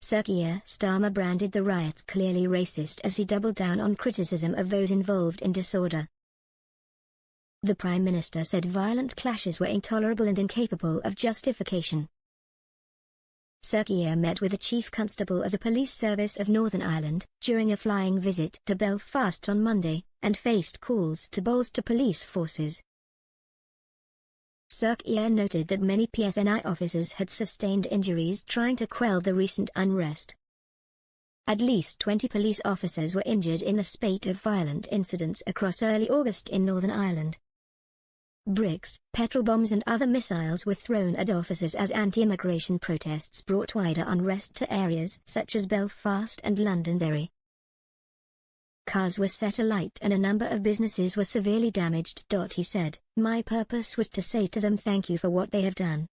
Sir Keir Starmer branded the riots clearly racist as he doubled down on criticism of those involved in disorder. The Prime Minister said violent clashes were intolerable and incapable of justification. Sir Keir met with the Chief Constable of the Police Service of Northern Ireland during a flying visit to Belfast on Monday, and faced calls to bolster police forces. Sir Keir noted that many PSNI officers had sustained injuries trying to quell the recent unrest. At least 20 police officers were injured in a spate of violent incidents across early August in Northern Ireland. Bricks, petrol bombs and other missiles were thrown at officers as anti-immigration protests brought wider unrest to areas such as Belfast and Londonderry. Cars were set alight and a number of businesses were severely damaged. He said, "My purpose was to say to them thank you for what they have done.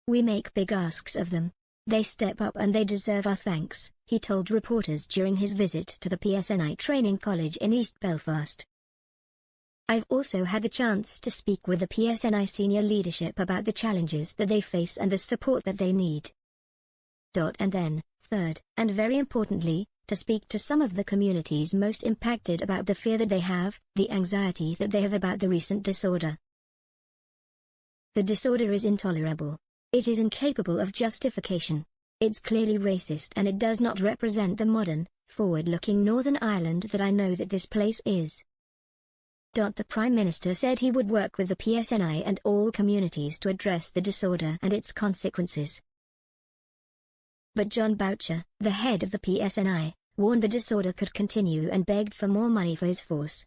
We make big asks of them. They step up and they deserve our thanks," he told reporters during his visit to the PSNI Training College in East Belfast. "I've also had the chance to speak with the PSNI senior leadership about the challenges that they face and the support that they need. And then, third, and very importantly, to speak to some of the communities most impacted about the fear that they have, the anxiety that they have about the recent disorder. The disorder is intolerable. It is incapable of justification. It's clearly racist and it does not represent the modern, forward-looking Northern Ireland that I know that this place is." The Prime Minister said he would work with the PSNI and all communities to address the disorder and its consequences. But John Boucher, the head of the PSNI, warned the disorder could continue and begged for more money for his force.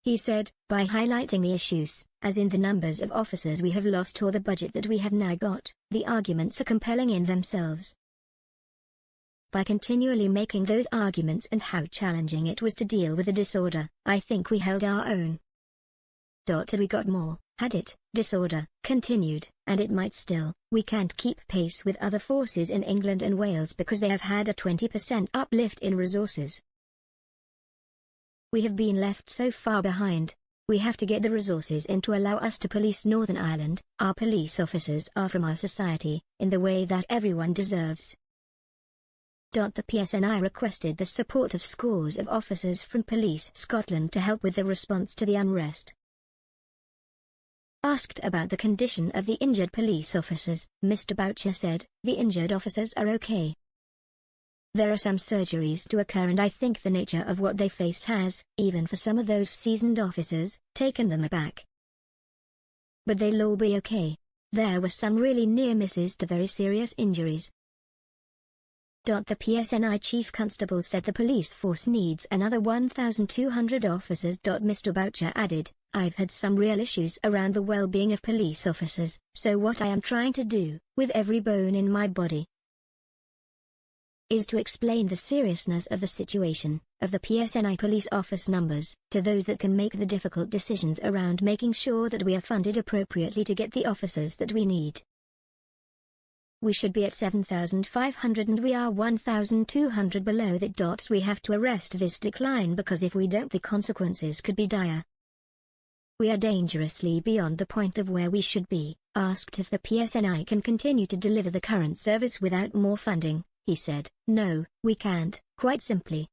He said, "By highlighting the issues, as in the numbers of officers we have lost or the budget that we have now got, the arguments are compelling in themselves. By continually making those arguments and how challenging it was to deal with the disorder, I think we held our own. Had we got more, had it, disorder, continued, and it might still, we can't keep pace with other forces in England and Wales because they have had a 20% uplift in resources. We have been left so far behind. We have to get the resources in to allow us to police Northern Ireland. Our police officers are from our society, in the way that everyone deserves." The PSNI requested the support of scores of officers from Police Scotland to help with the response to the unrest. Asked about the condition of the injured police officers, Mr. Boucher said, "The injured officers are okay. There are some surgeries to occur and I think the nature of what they face has, even for some of those seasoned officers, taken them aback. But they'll all be okay. There were some really near misses to very serious injuries." The PSNI Chief Constable said the police force needs another 1,200 officers. Mr. Boucher added, "I've had some real issues around the well-being of police officers, so what I am trying to do, with every bone in my body, is to explain the seriousness of the situation, of the PSNI police office numbers, to those that can make the difficult decisions around making sure that we are funded appropriately to get the officers that we need. We should be at 7,500 and we are 1,200 below that. We have to arrest this decline because if we don't the consequences could be dire. We are dangerously beyond the point of where we should be." Asked if the PSNI can continue to deliver the current service without more funding, he said, "No, we can't, quite simply.